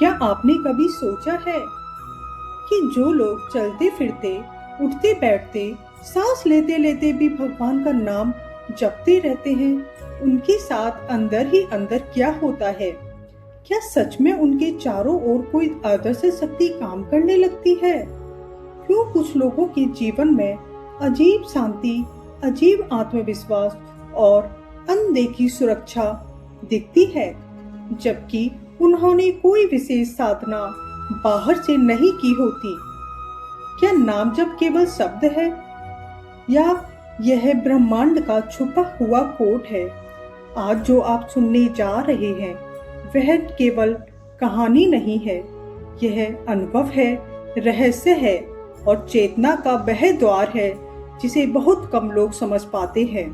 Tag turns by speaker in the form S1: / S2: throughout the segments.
S1: क्या आपने कभी सोचा है कि जो लोग चलते फिरते, उठते बैठते, सांस लेते लेते भी भगवान का नाम जपते रहते हैं, उनके साथ अंदर ही अंदर क्या होता है? क्या सच में उनके चारों ओर कोई अदृश्य शक्ति काम करने लगती है? क्यों कुछ लोगों के जीवन में अजीब शांति, अजीब आत्मविश्वास और अनदेखी सुरक्षा दिखती है, जबकि उन्होंने कोई विशेष साधना बाहर से नहीं की होती? क्या नाम जप केवल शब्द है या यह ब्रह्मांड का छुपा हुआ कोड है? आज जो आप सुनने जा रहे हैं वह केवल कहानी नहीं है, यह अनुभव है, रहस्य है और चेतना का वह द्वार है जिसे बहुत कम लोग समझ पाते हैं।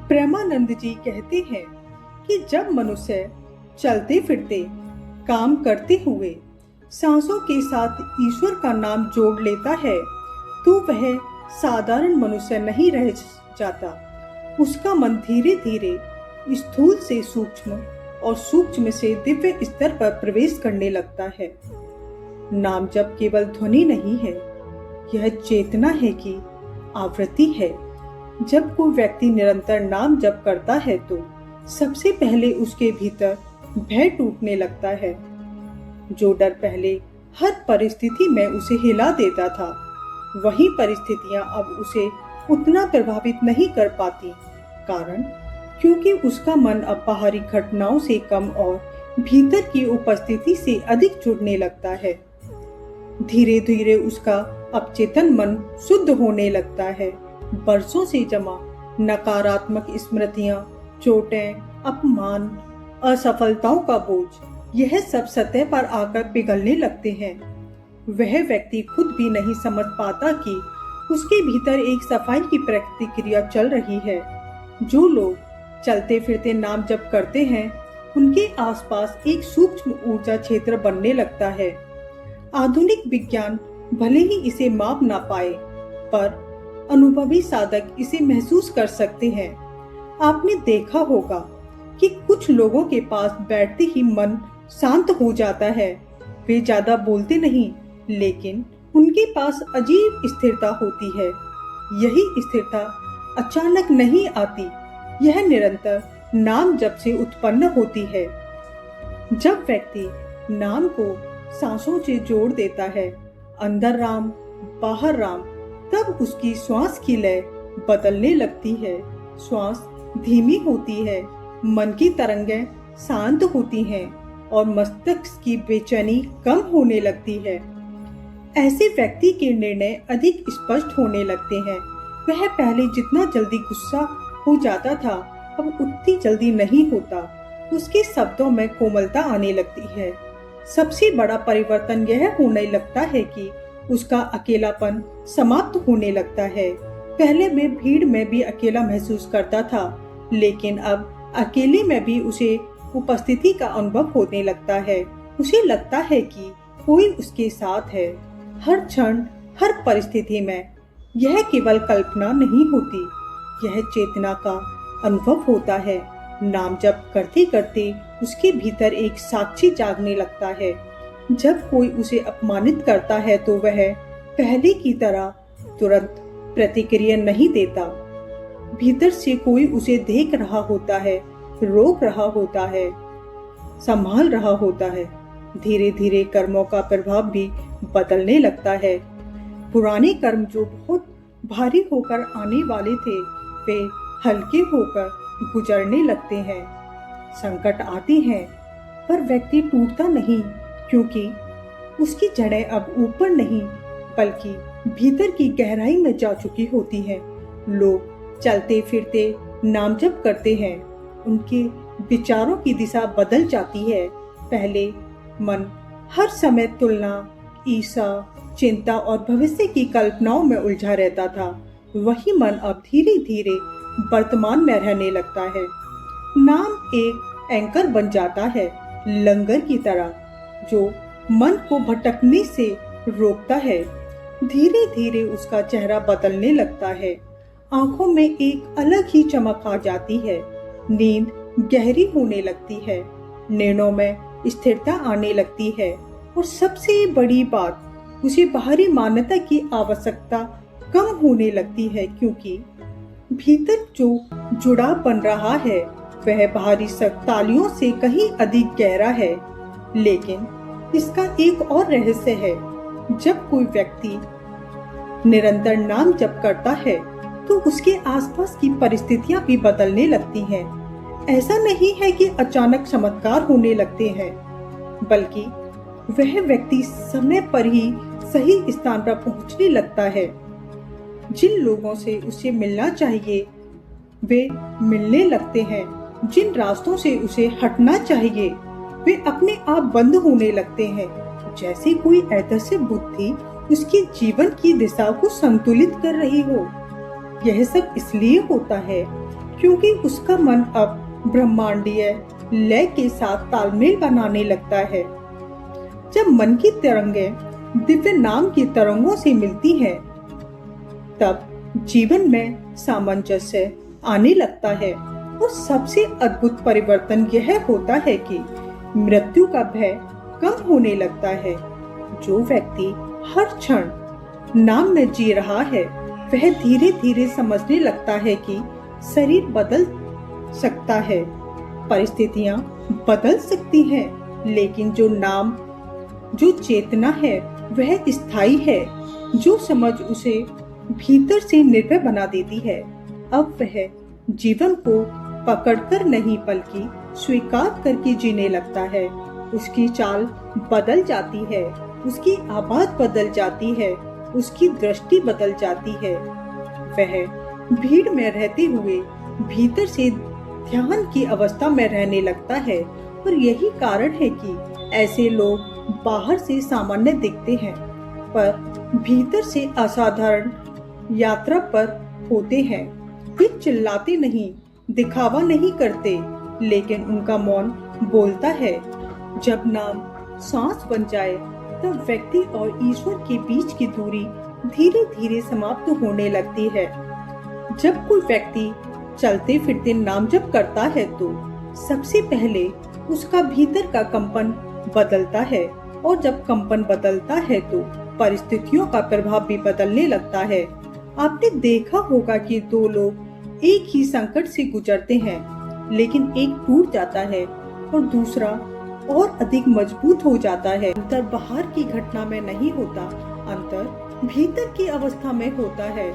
S1: प्रेमानंद जी कहते हैं कि जब मनुष्य चलते फिरते, काम करते हुए सांसों के साथ ईश्वर का नाम जोड़ लेता है तो वह साधारण मनुष्य नहीं रह जाता। उसका मन धीरे धीरे स्थूल से सूक्ष्म और सूक्ष्म से दिव्य स्तर पर प्रवेश करने लगता है। नाम जप केवल ध्वनि नहीं है, यह चेतना है कि आवृत्ति है। जब कोई व्यक्ति निरंतर नाम जप करता है तो सबसे पहले उसके भीतर भय टूटने लगता है। जो डर पहले हर परिस्थिति में उसे हिला देता था, वही परिस्थितियां अब उसे उतना प्रभावित नहीं कर पाती। कारण क्योंकि उसका मन अब बाहरी घटनाओं से कम और भीतर की उपस्थिति से अधिक जुड़ने लगता है। धीरे धीरे उसका अवचेतन मन शुद्ध होने लगता है। बरसों से जमा नकारात्मक स्मृतियां, चोटें, अपमान, असफलताओं का बोझ, यह सब सतह पर आकर पिघलने लगते हैं। वह व्यक्ति खुद भी नहीं समझ पाता कि उसके भीतर एक सफाई की प्रतिक्रिया चल रही है। जो लोग चलते फिरते नाम जप करते हैं, उनके आसपास एक सूक्ष्म ऊर्जा क्षेत्र बनने लगता है। आधुनिक विज्ञान भले ही इसे माप ना पाए, पर अनुभवी साधक इसे महसूस कर सकते हैं। आपने देखा होगा कि कुछ लोगों के पास बैठते ही मन शांत हो जाता है। वे ज्यादा बोलते नहीं, लेकिन उनके पास अजीब स्थिरता होती है। यही स्थिरता अचानक नहीं आती, यह निरंतर नाम जप से उत्पन्न होती है। जब व्यक्ति नाम को सांसों से जोड़ देता है, अंदर राम बाहर राम, तब उसकी श्वास की लय बदलने लगती है। श्वास धीमी होती है, मन की तरंगें शांत होती हैं और मस्तिष्क की बेचैनी कम होने लगती है। ऐसे व्यक्ति के निर्णय अधिक स्पष्ट होने लगते हैं। वह पहले जितना जल्दी गुस्सा हो जाता था, अब उतनी जल्दी नहीं होता। उसके शब्दों में कोमलता आने लगती है। सबसे बड़ा परिवर्तन यह होने लगता है कि उसका अकेलापन समाप्त होने लगता है। पहले मैं भीड़ में भी अकेला महसूस करता था, लेकिन अब अकेले में भी उसे उपस्थिति का अनुभव होने लगता है। उसे लगता है कि कोई उसके साथ है, हर क्षण, हर परिस्थिति में। यह केवल कल्पना नहीं होती, यह चेतना का अनुभव होता है। नाम जप करते करते उसके भीतर एक साक्षी जागने लगता है। जब कोई उसे अपमानित करता है तो वह पहले की तरह तुरंत प्रतिक्रिया नहीं देता। भीतर से कोई उसे देख रहा होता है, रोक रहा होता है, संभाल रहा होता है। धीरे धीरे कर्मों का प्रभाव भी बदलने लगता है। पुराने कर्म जो बहुत भारी होकर आने वाले थे, वे हल्के होकर गुजरने लगते हैं। संकट आते हैं, पर व्यक्ति टूटता नहीं, क्योंकि उसकी जड़ें अब ऊपर नहीं बल्कि भीतर की गहराई में जा चुकी होती हैं। लोग चलते फिरते नाम जप करते हैं, उनके विचारों की दिशा बदल जाती है। पहले मन हर समय तुलना, ईर्ष्या, चिंता और भविष्य की कल्पनाओं में उलझा रहता था। वही मन अब धीरे धीरे वर्तमान में रहने लगता है। नाम एक एंकर बन जाता है, लंगर की तरह, जो मन को भटकने से रोकता है। धीरे धीरे उसका चेहरा बदलने लगता है, आंखों में एक अलग ही चमक आ जाती है, नींद गहरी होने लगती है, निर्णयों में स्थिरता आने लगती है और सबसे बड़ी बात, उसे बाहरी मान्यता की आवश्यकता कम होने लगती है, क्योंकि भीतर जो जुड़ाव बन रहा है वह बाहरी तालियों से कहीं अधिक गहरा है। लेकिन इसका एक और रहस्य है। जब कोई व्यक्ति निरंतर नाम जप करता है तो उसके आसपास की परिस्थितियां भी बदलने लगती हैं। ऐसा नहीं है कि अचानक चमत्कार होने लगते हैं, बल्कि वह व्यक्ति समय पर ही सही स्थान पर पहुंचने लगता है। जिन लोगों से उसे मिलना चाहिए वे मिलने लगते हैं, जिन रास्तों से उसे हटना चाहिए वे अपने आप बंद होने लगते हैं, जैसे कोई अदृश्य बुद्धि उसके जीवन की दिशा को संतुलित कर रही हो। यह सब इसलिए होता है क्योंकि उसका मन अब ब्रह्मांडीय लय के साथ तालमेल बनाने लगता है। जब मन की तरंगें दिव्य नाम की तरंगों से मिलती हैं, तब जीवन में सामंजस्य आने लगता है और सबसे अद्भुत परिवर्तन यह होता है कि मृत्यु का भय कम होने लगता है। जो व्यक्ति हर क्षण नाम में जी रहा है वह धीरे धीरे समझने लगता है कि शरीर बदल सकता है, परिस्थितियां बदल सकती हैं, लेकिन जो नाम, जो चेतना है वह स्थायी है। जो समझ उसे भीतर से निर्भय बना देती है। अब वह जीवन को पकड़कर नहीं बल्कि स्वीकार करके जीने लगता है। उसकी चाल बदल जाती है, उसकी आवाज बदल जाती है, उसकी दृष्टि बदल जाती है। वह भीड़ में रहते हुए भीतर से ध्यान की अवस्था में रहने लगता है और यही कारण है कि ऐसे लोग बाहर से सामान्य दिखते हैं पर भीतर से असाधारण यात्रा पर होते हैं। वे चिल्लाते नहीं, दिखावा नहीं करते, लेकिन उनका मौन बोलता है। जब नाम सांस बन जाए तब व्यक्ति और ईश्वर के बीच की दूरी धीरे धीरे समाप्त होने लगती है। जब कोई व्यक्ति चलते फिरते नाम जप करता है तो सबसे पहले उसका भीतर का कंपन बदलता है और जब कंपन बदलता है तो परिस्थितियों का प्रभाव भी बदलने लगता है। आपने देखा होगा कि दो लोग एक ही संकट से गुजरते हैं, लेकिन एक टूट जाता है और दूसरा और अधिक मजबूत हो जाता है। अंतर बाहर की घटना में नहीं होता, अंतर भीतर की अवस्था में होता है।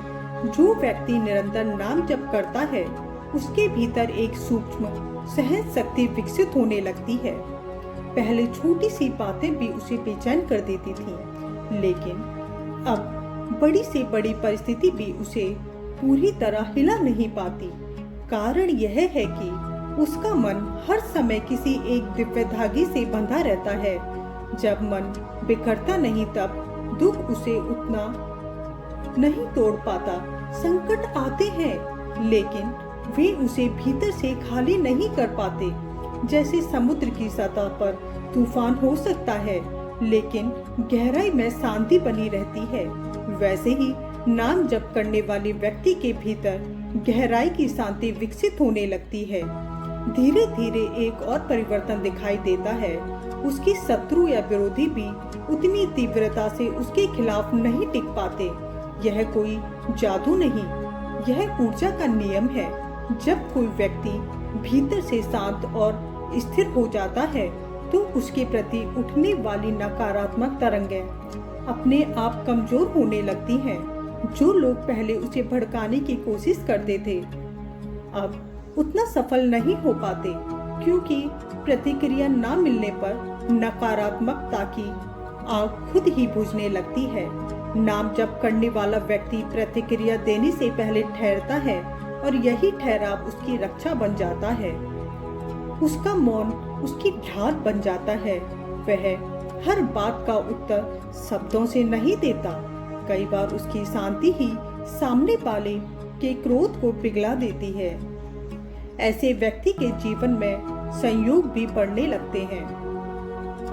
S1: जो व्यक्ति निरंतर नाम जप करता है उसके भीतर एक सूक्ष्म सहन शक्ति विकसित होने लगती है। पहले छोटी सी बातें भी उसे बेचैन कर देती थी, लेकिन अब बड़ी से बड़ी परिस्थिति भी उसे पूरी तरह हिला नहीं पाती। कारण यह है कि उसका मन हर समय किसी एक दिव्य धागे से बंधा रहता है। जब मन बिखरता नहीं तब दुख उसे उतना नहीं तोड़ पाता। संकट आते हैं लेकिन वे उसे भीतर से खाली नहीं कर पाते। जैसे समुद्र की सतह पर तूफान हो सकता है लेकिन गहराई में शांति बनी रहती है, वैसे ही नाम जप करने वाले व्यक्ति के भीतर गहराई की शांति विकसित होने लगती है। धीरे धीरे एक और परिवर्तन दिखाई देता है। उसके शत्रु या विरोधी भी उतनी तीव्रता से उसके खिलाफ नहीं टिक पाते। यह कोई जादू नहीं, यह ऊर्जा का नियम है। जब कोई व्यक्ति भीतर से शांत और स्थिर हो जाता है तो उसके प्रति उठने वाली नकारात्मक तरंगें अपने आप कमजोर होने लगती हैं। जो लोग पहले उसे भड़काने की कोशिश करते थे अब उतना सफल नहीं हो पाते, क्योंकि प्रतिक्रिया न मिलने पर नकारात्मकता की आग खुद ही बुझने लगती है। नाम जप करने वाला व्यक्ति प्रतिक्रिया देने से पहले ठहरता है और यही ठहराव उसकी रक्षा बन जाता है। उसका मौन उसकी ढाल बन जाता है। वह हर बात का उत्तर शब्दों से नहीं देता। कई बार उसकी शांति ही सामने वाले के क्रोध को पिघला देती है। ऐसे व्यक्ति के जीवन में संयोग भी बढ़ने लगते हैं।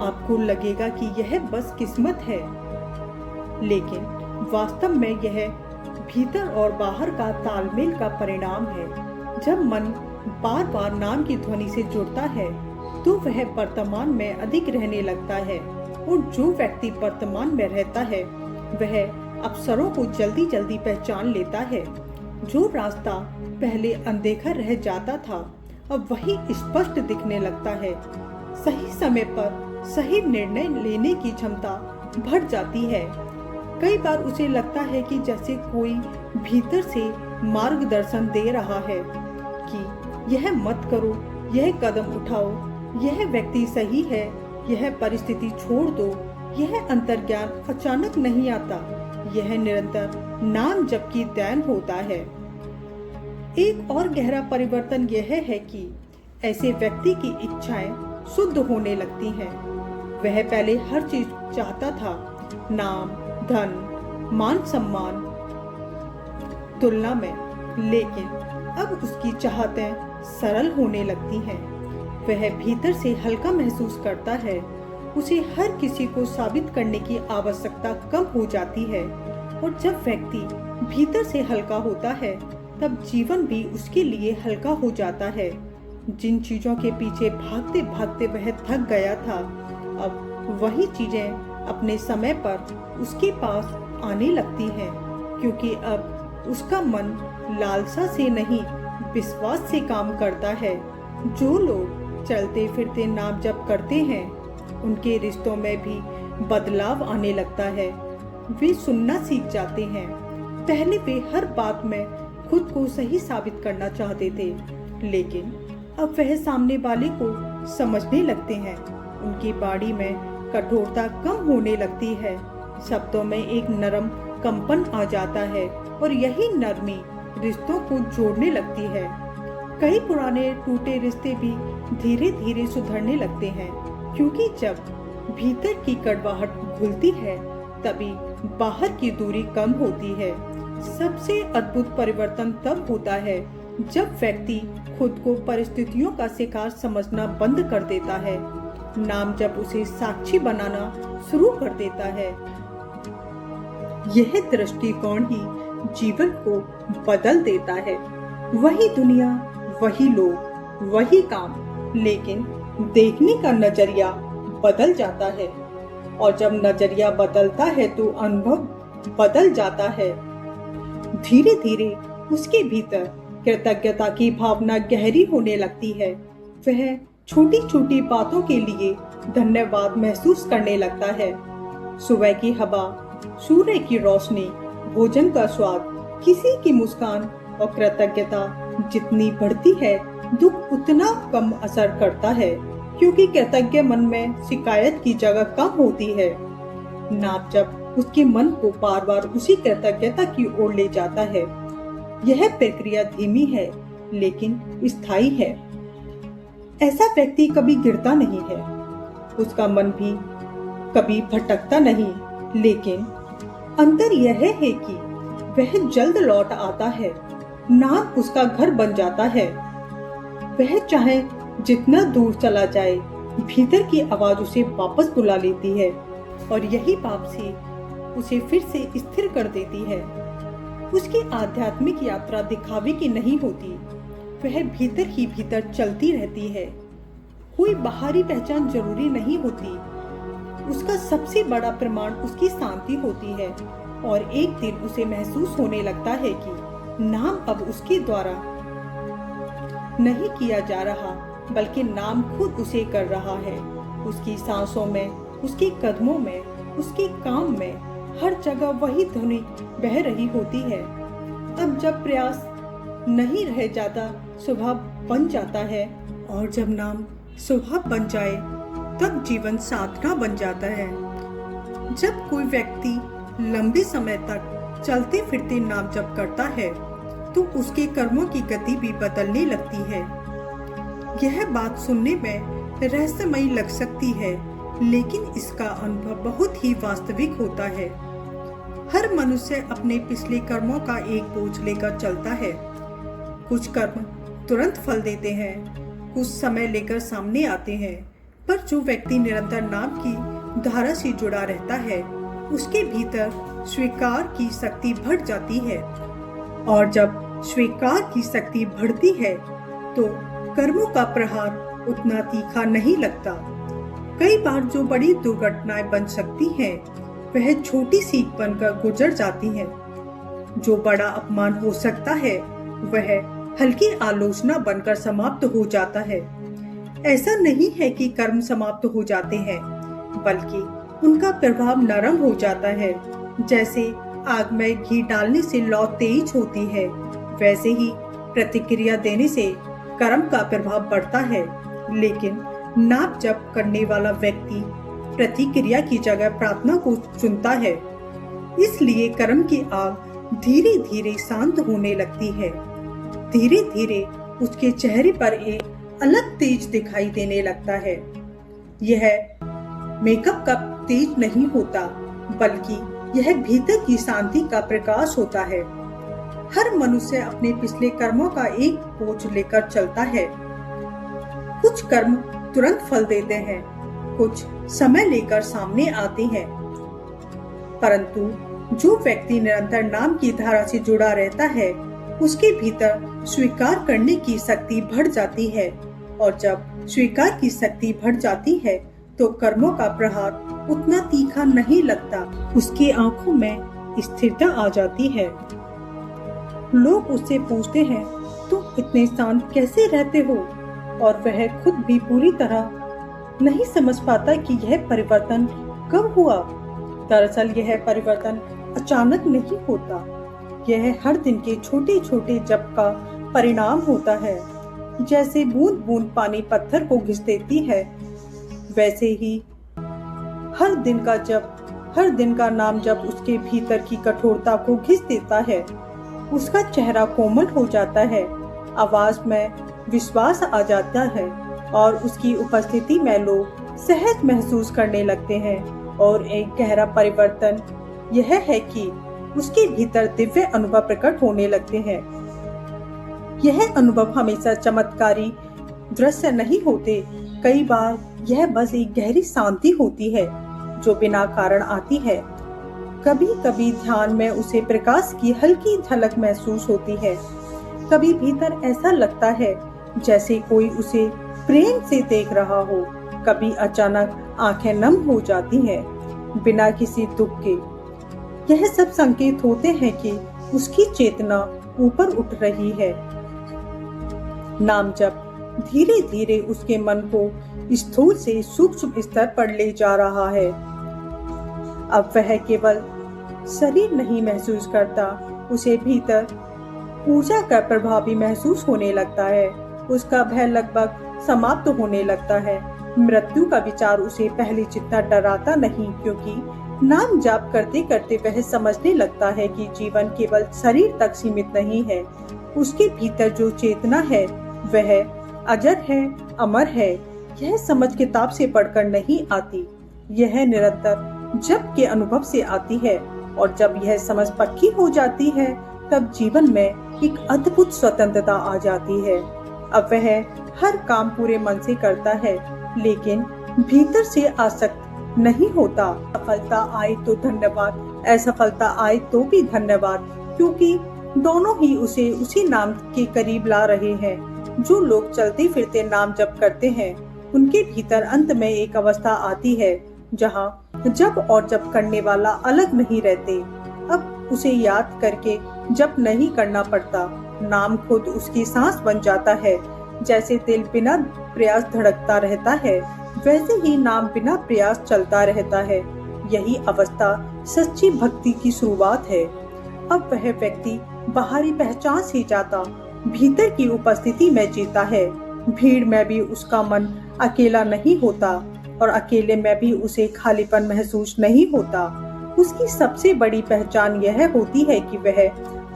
S1: आपको लगेगा कि यह बस किस्मत है, लेकिन वास्तव में यह भीतर और बाहर का तालमेल का परिणाम है। जब मन बार बार नाम की ध्वनि से जुड़ता है तो वह वर्तमान में अधिक रहने लगता है, और जो व्यक्ति वर्तमान में रहता है वह अवसरों को जल्दी जल्दी पहचान लेता है। जो रास्ता पहले अनदेखा रह जाता था अब वही स्पष्ट दिखने लगता है। सही समय पर सही निर्णय लेने की क्षमता बढ़ जाती है। कई बार उसे लगता है कि जैसे कोई भीतर से मार्गदर्शन दे रहा है कि यह मत करो, यह कदम उठाओ, यह व्यक्ति सही है, यह परिस्थिति छोड़ दो। यह अंतर्ज्ञान अचानक नहीं आता, यह निरंतर नाम जप की देन होता है। एक और गहरा परिवर्तन यह है कि ऐसे व्यक्ति की इच्छाएं शुद्ध होने लगती हैं। वह पहले हर चीज चाहता था, नाम, धन, मान सम्मान तुलना में, लेकिन अब उसकी चाहतें सरल होने लगती हैं। वह भीतर से हल्का महसूस करता है। उसे हर किसी को साबित करने की आवश्यकता कम हो जाती है, और जब व्यक्ति भीतर से हल्का होता है तब जीवन भी उसके लिए हल्का हो जाता है। जिन चीजों के पीछे भागते भागते वह थक गया था, अब वही चीजें अपने समय पर उसके पास आने लगती हैं, क्योंकि अब उसका मन लालसा से नहीं विश्वास से काम करता है। जो लोग चलते फिरते नाम जप करते हैं उनके रिश्तों में भी बदलाव आने लगता है। वे सुनना सीख जाते हैं। पहले वे हर बात में खुद को सही साबित करना चाहते थे, लेकिन अब वह सामने वाले को समझने लगते हैं। उनकी बाणी में कठोरता कम होने लगती है, शब्दों में एक नरम कंपन आ जाता है, और यही नरमी रिश्तों को जोड़ने लगती है। कई पुराने टूटे रिश्ते भी धीरे धीरे सुधरने लगते हैं, क्योंकि जब भीतर की कड़वाहट घुलती है तभी बाहर की दूरी कम होती है। सबसे अद्भुत परिवर्तन तब होता है जब व्यक्ति खुद को परिस्थितियों का शिकार समझना बंद कर देता है। नाम जब उसे साक्षी बनाना शुरू कर देता है। यह दृष्टिकोण ही जीवन को बदल देता है। वही दुनिया, वही लोग, वही काम, लेकिन देखने का नजरिया बदल जाता है, और जब नजरिया बदलता है तो अनुभव बदल जाता है। धीरे धीरे उसके भीतर कृतज्ञता की भावना गहरी होने लगती है। वह छोटी छोटी बातों के लिए धन्यवाद महसूस करने लगता है। सुबह की हवा, सूर्य की रोशनी, भोजन का स्वाद, किसी की मुस्कान, और कृतज्ञता जितनी बढ़ती है दुख उतना कम असर करता है, क्योंकि कृतज्ञ मन में शिकायत की जगह कम होती है। नाम जब उसके मन को बार बार उसी कृतज्ञता की ओर ले जाता है। यह प्रक्रिया धीमी है लेकिन स्थायी है। ऐसा व्यक्ति कभी गिरता नहीं है, उसका मन भी कभी भटकता नहीं, लेकिन अंतर यह है कि वह जल्द लौट आता है। नाम उसका घर बन जाता है। वह चाहे जितना दूर चला जाए, भीतर की आवाज उसे वापस बुला लेती है, और यही वापसी उसे फिर से स्थिर कर देती है। उसकी आध्यात्मिक यात्रा दिखावे की नहीं होती, वह भीतर ही भीतर चलती रहती है। कोई बाहरी पहचान जरूरी नहीं होती। उसका सबसे बड़ा प्रमाण उसकी शांति होती है, और एक दिन उसे महसूस होने लगता है कि नाम अब उसके द्वारा नहीं किया जा रहा, बल्कि नाम खुद उसे कर रहा है। उसकी सांसों में, उसके कदमों में, उसके काम में, हर जगह वही ध्वनि बह रही होती है। अब जब प्रयास नहीं रह जाता, स्वभाव बन जाता है, और जब नाम स्वभाव बन जाए तब जीवन साधना बन जाता है। जब कोई व्यक्ति लंबे समय तक चलते फिरते नाम जप करता है तो उसके कर्मों की गति भी बदलने लगती है। यह बात सुनने में रहस्यमयी लग सकती है, लेकिन इसका अनुभव बहुत ही वास्तविक होता है। हर मनुष्य अपने पिछले कर्मों का एक बोझ लेकर चलता है। कुछ कर्म तुरंत फल देते हैं, कुछ समय लेकर सामने आते हैं, पर जो व्यक्ति निरंतर नाम की धारा से जुड़ा रहता है उसके भीतर स्वीकार की शक्ति बढ़ जाती है, और जब स्वीकार की शक्ति बढ़ती है तो कर्मों का प्रहार उतना तीखा नहीं लगता। कई बार जो बड़ी दुर्घटनाएं बन सकती हैं, वह छोटी सीख बनकर गुजर जाती हैं। जो बड़ा अपमान हो सकता है, वह हल्की आलोचना बनकर समाप्त हो जाता है। ऐसा नहीं है कि कर्म समाप्त हो जाते हैं, बल्कि उनका प्रभाव नरम हो जाता है। जैसे आग में घी डालने से लौ तेज होती है, वैसे ही प्रतिक्रिया देने से कर्म का प्रभाव बढ़ता है। लेकिन नाम जप करने वाला व्यक्ति प्रतिक्रिया की जगह प्रार्थना को चुनता है, इसलिए कर्म की आग धीरे धीरे शांत होने लगती है। धीरे धीरे उसके चेहरे पर एक अलग तेज दिखाई देने लगता है। यह मेकअप का तेज नहीं होता, बल्कि यह भीतर की शांति का प्रकाश होता है। हर मनुष्य अपने पिछले कर्मों का एक बोझ लेकर चलता है। कुछ कर्म तुरंत फल देते हैं, कुछ समय लेकर सामने आते हैं। परंतु जो व्यक्ति निरंतर नाम की धारा से जुड़ा रहता है, उसके भीतर स्वीकार करने की शक्ति बढ़ जाती है। और जब स्वीकार की शक्ति बढ़ जाती है, तो कर्मों का प्रहार उतना तीखा नहीं लगता। उसकी आंखों में स्थिरता आ जाती है। लोग उससे पूछते हैं, तुम इतने शांत कैसे रहते हो? और वह खुद भी पूरी तरह नहीं समझ पाता कि यह परिवर्तन कब हुआ। दरअसल यह परिवर्तन अचानक नहीं होता, यह हर दिन के छोटे छोटे जप का परिणाम होता है। जैसे बूंद बूंद पानी पत्थर को घिस देती है, वैसे ही हर दिन का नाम जप उसके भीतर की कठोरता को घिस देता है। उसका चेहरा कोमल हो जाता है, आवाज में विश्वास आ जाता है, और उसकी उपस्थिति में लोग सहज महसूस करने लगते हैं। और एक गहरा परिवर्तन यह है कि उसके भीतर दिव्य अनुभव प्रकट होने लगते हैं। यह अनुभव हमेशा चमत्कारी दृश्य नहीं होते। कई बार यह बस एक गहरी शांति होती है, जो बिना कारण आती है। कभी कभी ध्यान में उसे प्रकाश की हल्की झलक महसूस होती है। कभी भीतर ऐसा लगता है जैसे कोई उसे प्रेम से देख रहा हो। कभी अचानक आंखें नम हो जाती हैं, बिना किसी दुख के। यह सब संकेत होते हैं कि उसकी चेतना ऊपर उठ रही है। नाम जप धीरे धीरे उसके मन को स्थूल से सूक्ष्म स्तर पर ले जा रहा है। अब वह केवल शरीर नहीं महसूस करता, उसे भीतर ऊर्जा का प्रभाव भी महसूस होने लगता है। उसका भय लगभग समाप्त होने लगता है। मृत्यु का विचार उसे पहले जितना डराता नहीं, क्योंकि नाम जाप करते करते वह समझने लगता है कि जीवन केवल शरीर तक सीमित नहीं है। उसके भीतर जो चेतना है, वह अजर है, अमर है। यह समझ किताब से पढ़कर नहीं आती, यह निरंतर जप के अनुभव से आती है। और जब यह समझ पक्की हो जाती है, तब जीवन में एक अद्भुत स्वतंत्रता आ जाती है। अब वह हर काम पूरे मन से करता है, लेकिन भीतर से आसक्त नहीं होता। सफलता आए तो धन्यवाद, असफलता आए तो भी धन्यवाद, क्योंकि दोनों ही उसे उसी नाम के करीब ला रहे हैं। जो लोग चलते फिरते नाम जप करते हैं, उनके भीतर अंत में एक अवस्था आती है जहां जप और जप करने वाला अलग नहीं रहते। अब उसे याद करके जप नहीं करना पड़ता। नाम खुद उसकी सांस बन जाता है। जैसे दिल बिना प्रयास धड़कता रहता है, वैसे ही नाम बिना प्रयास चलता रहता है। यही अवस्था सच्ची भक्ति की शुरुआत है। अब वह व्यक्ति बाहरी पहचान से जाता भीतर की उपस्थिति में जीता है। भीड़ में भी उसका मन अकेला नहीं होता, और अकेले में भी उसे खालीपन महसूस नहीं होता। उसकी सबसे बड़ी पहचान यह होती है कि वह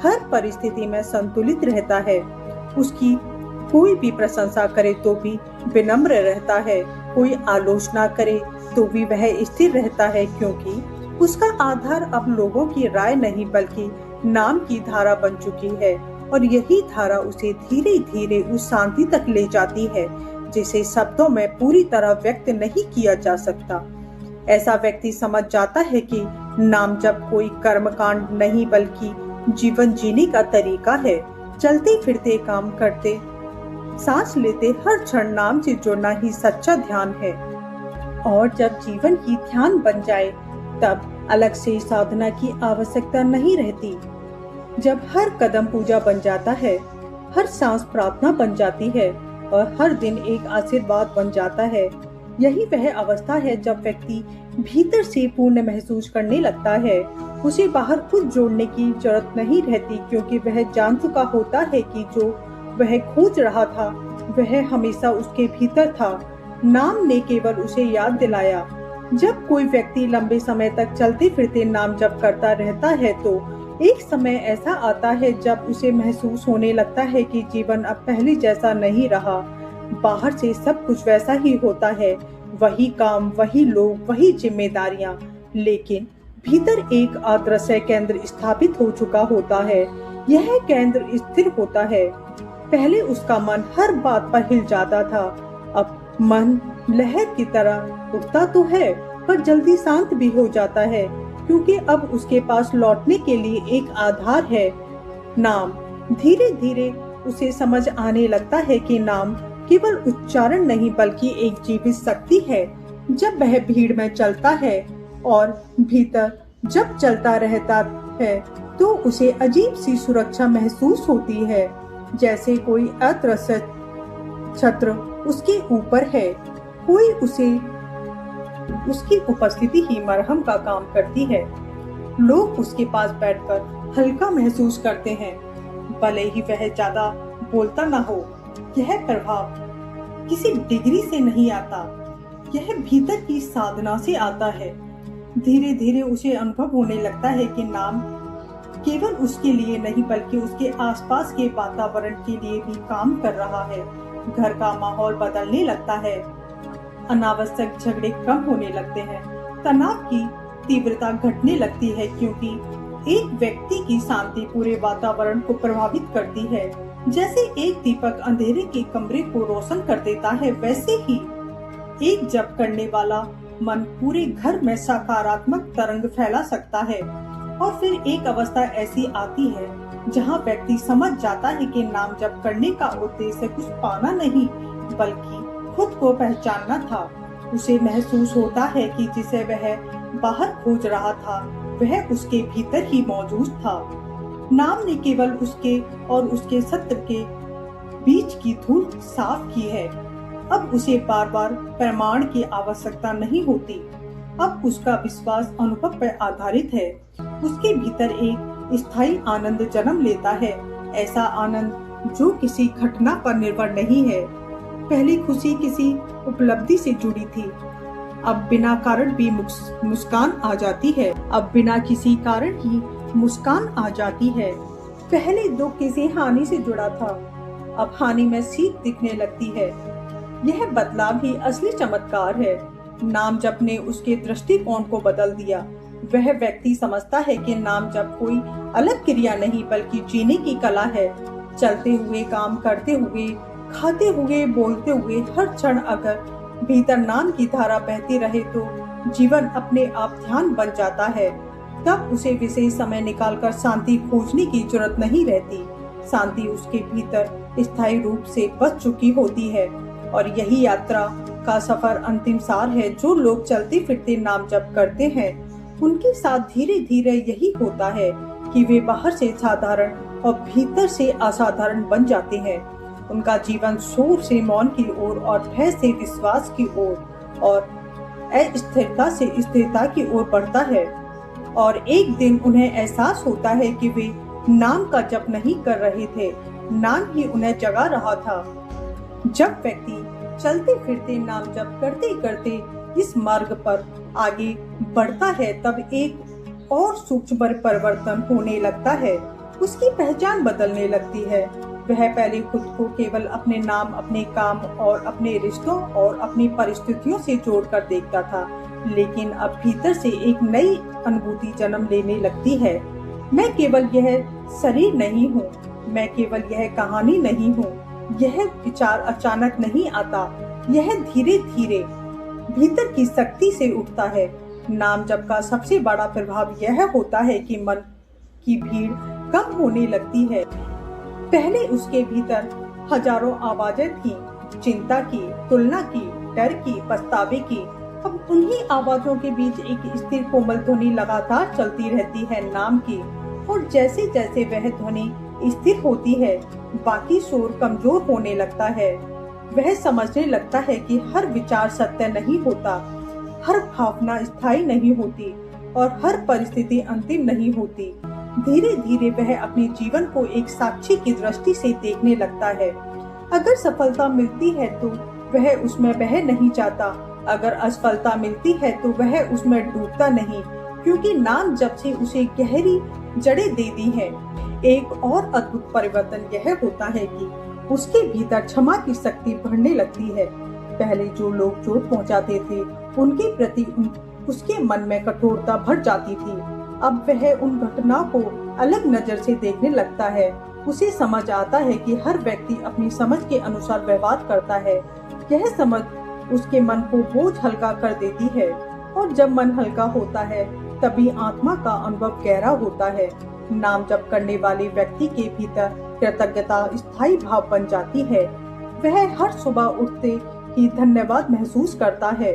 S1: हर परिस्थिति में संतुलित रहता है। उसकी कोई भी प्रशंसा करे तो भी विनम्र रहता है, कोई आलोचना करे तो भी वह स्थिर रहता है, क्योंकि उसका आधार अब लोगों की राय नहीं बल्कि नाम की धारा बन चुकी है। और यही धारा उसे धीरे धीरे उस शांति तक ले जाती है जिसे शब्दों में पूरी तरह व्यक्त नहीं किया जा सकता। ऐसा व्यक्ति समझ जाता है कि नाम जप कोई कर्मकांड नहीं बल्कि जीवन जीने का तरीका है। चलते फिरते काम करते सांस लेते हर क्षण नाम से जुड़ना ही सच्चा ध्यान है। और जब जीवन ही ध्यान बन जाए तब अलग से साधना की आवश्यकता नहीं रहती। जब हर कदम पूजा बन जाता है, हर सांस प्रार्थना बन जाती है और हर दिन एक आशीर्वाद बन जाता है, यही वह अवस्था है जब व्यक्ति भीतर से पूर्ण महसूस करने लगता है। उसे बाहर खुद जोड़ने की जरूरत नहीं रहती, क्योंकि वह जान चुका होता है कि जो वह खोज रहा था वह हमेशा उसके भीतर था। नाम ने केवल उसे याद दिलाया। जब कोई व्यक्ति लंबे समय तक चलते फिरते नाम जप करता रहता है तो एक समय ऐसा आता है जब उसे महसूस होने लगता है कि जीवन अब पहले जैसा नहीं रहा। बाहर से सब कुछ वैसा ही होता है, वही काम, वही लोग, वही जिम्मेदारियां, लेकिन भीतर एक अदृश्य केंद्र स्थापित हो चुका होता है। यह केंद्र स्थिर होता है। पहले उसका मन हर बात पर हिल जाता था, अब मन लहर की तरह उठता तो है पर जल्दी शांत भी हो जाता है, क्योंकि अब उसके पास लौटने के लिए एक आधार है, नाम। धीरे धीरे उसे समझ आने लगता है कि नाम केवल उच्चारण नहीं बल्कि एक जीवित शक्ति है। जब वह भीड़ में चलता है और भीतर जब चलता रहता है तो उसे अजीब सी सुरक्षा महसूस होती है, जैसे कोई अदृश्य छत्र उसके ऊपर है। कोई उसकी उपस्थिति ही मरहम का काम करती है। लोग उसके पास बैठकर हल्का महसूस करते हैं, भले ही वह ज्यादा बोलता ना हो। यह प्रभाव किसी डिग्री से नहीं आता, यह भीतर की साधना से आता है। धीरे धीरे उसे अनुभव होने लगता है कि नाम केवल उसके लिए नहीं बल्कि उसके आसपास के वातावरण के लिए भी काम कर रहा है। घर का माहौल बदलने लगता है, अनावश्यक झगड़े कम होने लगते हैं, तनाव की तीव्रता घटने लगती है, क्योंकि एक व्यक्ति की शांति पूरे वातावरण को प्रभावित करती है। जैसे एक दीपक अंधेरे के कमरे को रोशन कर देता है, वैसे ही एक जप करने वाला मन पूरे घर में सकारात्मक तरंग फैला सकता है। और फिर एक अवस्था ऐसी आती है जहां व्यक्ति समझ जाता है कि नाम जप करने का उद्देश्य कुछ पाना नहीं बल्कि खुद को पहचानना था। उसे महसूस होता है कि जिसे वह बाहर खोज रहा था वह उसके भीतर ही मौजूद था। नाम ने केवल उसके और उसके सत्य के बीच की धूल साफ की है। अब उसे बार बार प्रमाण की आवश्यकता नहीं होती। अब उसका विश्वास अनुभव पर आधारित है। उसके भीतर एक स्थायी आनंद जन्म लेता है, ऐसा आनंद जो किसी घटना पर निर्भर नहीं है। पहली खुशी किसी उपलब्धि से जुड़ी थी, अब बिना कारण भी मुस्कान आ जाती है। अब बिना किसी कारण ही मुस्कान आ जाती है। पहले दुख किसी हानि से जुड़ा था, अब हानि में सीख दिखने लगती है। यह बदलाव ही असली चमत्कार है। नाम जप ने उसके दृष्टिकोण को बदल दिया। वह व्यक्ति समझता है कि नाम जप कोई अलग क्रिया नहीं बल्कि जीने की कला है। चलते हुए, काम करते हुए, खाते हुए, बोलते हुए हर क्षण अगर भीतर नाम की धारा बहती रहे तो जीवन अपने आप ध्यान बन जाता है। तब उसे विशेष समय निकालकर शांति खोजने की जरूरत नहीं रहती। शांति उसके भीतर स्थायी रूप से बस चुकी होती है। और यही यात्रा का सफर अंतिम सार है। जो लोग चलते फिरते नाम जप करते हैं उनके साथ धीरे धीरे यही होता है कि वे बाहर से साधारण और भीतर से असाधारण बन जाते हैं। उनका जीवन शोर से मौन की ओर और भय से विश्वास की ओर और अस्थिरता से स्थिरता की ओर बढ़ता है। और एक दिन उन्हें एहसास होता है कि वे नाम का जप नहीं कर रहे थे, नाम ही उन्हें जगा रहा था। जब व्यक्ति चलते फिरते नाम जप करते करते इस मार्ग पर आगे बढ़ता है तब एक और सूक्ष्म परिवर्तन होने लगता है। उसकी पहचान बदलने लगती है। वह पहले खुद को केवल अपने नाम, अपने काम और अपने रिश्तों और अपनी परिस्थितियों से जोड़कर देखता था, लेकिन अब भीतर से एक नई अनुभूति जन्म लेने लगती है। मैं केवल यह शरीर नहीं हूँ, मैं केवल यह कहानी नहीं हूँ। यह विचार अचानक नहीं आता, यह धीरे धीरे भीतर की शक्ति से उठता है। नाम जप का सबसे बड़ा प्रभाव यह होता है कि मन की भीड़ कम होने लगती है। पहले उसके भीतर हजारों आवाजें थीं, चिंता की, तुलना की, डर की, पछतावे की। अब उन्हीं आवाजों के बीच एक स्थिर कोमल ध्वनि लगातार चलती रहती है, नाम की। और जैसे जैसे वह ध्वनि स्थिर होती है, बाकी शोर कमजोर होने लगता है। वह समझने लगता है कि हर विचार सत्य नहीं होता, हर भावना स्थायी नहीं होती और हर परिस्थिति अंतिम नहीं होती। धीरे धीरे वह अपने जीवन को एक साक्षी की दृष्टि से देखने लगता है। अगर सफलता मिलती है तो वह उसमें बह नहीं जाता, अगर असफलता मिलती है तो वह उसमें डूबता नहीं, क्योंकि नाम जब से उसे गहरी जड़ें दे दी है। एक और अद्भुत परिवर्तन यह होता है कि उसके भीतर क्षमा की शक्ति बढ़ने लगती है। पहले जो लोग चोट पहुंचाते थे, उनके प्रति उसके मन में कठोरता भर जाती थी। अब वह उन घटनाओं को अलग नजर से देखने लगता है। उसे समझ आता है कि हर व्यक्ति अपनी समझ के अनुसार व्यवहार करता है। यह समझ उसके मन को बोझ हल्का कर देती है, और जब मन हल्का होता है तभी आत्मा का अनुभव गहरा होता है। नाम जप करने वाले व्यक्ति के भीतर कृतज्ञता स्थायी भाव बन जाती है। वह हर सुबह उठते ही धन्यवाद महसूस करता है,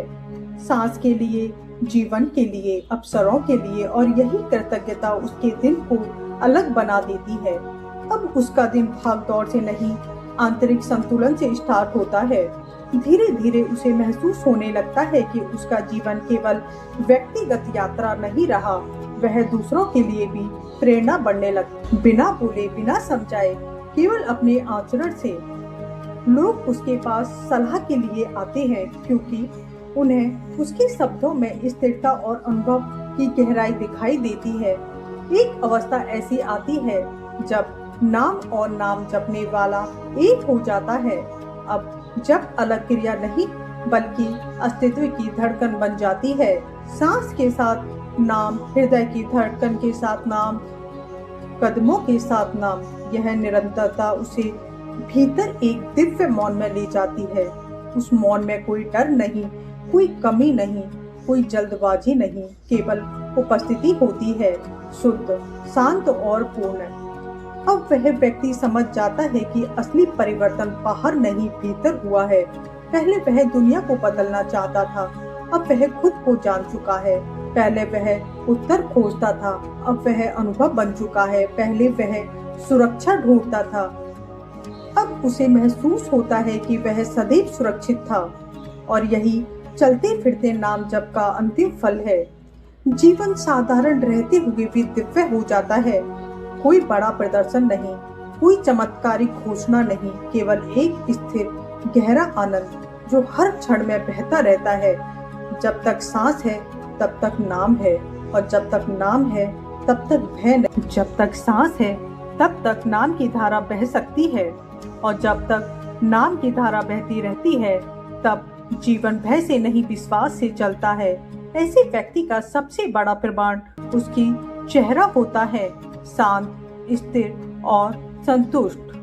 S1: सांस के लिए, जीवन के लिए, अवसरों के लिए, और यही कृतज्ञता उसके दिन को अलग बना देती है। अब उसका दिन भाग दौड़ से नहीं, आंतरिक संतुलन से स्टार्ट होता है। धीरे धीरे उसे महसूस होने लगता है कि उसका जीवन केवल व्यक्तिगत यात्रा नहीं रहा, वह दूसरों के लिए भी प्रेरणा बनने लगा। बिना बोले, बिना समझाए, केवल अपने आचरण से लोग उसके पास सलाह के लिए आते हैं, क्योंकि उन्हें उसके शब्दों में स्थिरता और अनुभव की गहराई दिखाई देती है। एक अवस्था ऐसी आती है जब नाम और नाम जपने वाला एक हो जाता है। अब जब अलग क्रिया नहीं बल्कि अस्तित्व की धड़कन बन जाती है। सांस के साथ नाम, हृदय की धड़कन के साथ नाम, कदमों के साथ नाम, यह निरंतरता उसे भीतर एक दिव्य मौन में ले जाती है। उस मौन में कोई डर नहीं, कोई कमी नहीं, कोई जल्दबाजी नहीं, केवल उपस्थिति होती है, शुद्ध, शांत और पूर्ण। अब वह व्यक्ति समझ जाता है कि असली परिवर्तन बाहर नहीं, भीतर हुआ है। पहले वह दुनिया को बदलना चाहता था, अब वह खुद को जान चुका है। पहले वह उत्तर खोजता था, अब वह अनुभव बन चुका है। पहले वह सुरक्षा ढूंढता था, अब उसे महसूस होता है कि वह सदैव सुरक्षित था। और यही चलते फिरते नाम जप का अंतिम फल है। जीवन साधारण रहते हुए भी दिव्य हो जाता है। कोई बड़ा प्रदर्शन नहीं, कोई चमत्कारिक घोषणा नहीं, केवल एक स्थिर गहरा आनंद जो हर क्षण में बहता रहता है। जब तक सांस है तब तक नाम है, और जब तक नाम है तब तक भय नहीं। जब तक सांस है तब तक नाम की धारा बह सकती है, और जब तक नाम की धारा बहती रहती है तब जीवन भय से नहीं, विश्वास से चलता है। ऐसे व्यक्ति का सबसे बड़ा प्रमाण उसकी चेहरा होता है, शांत, स्थिर और संतुष्ट।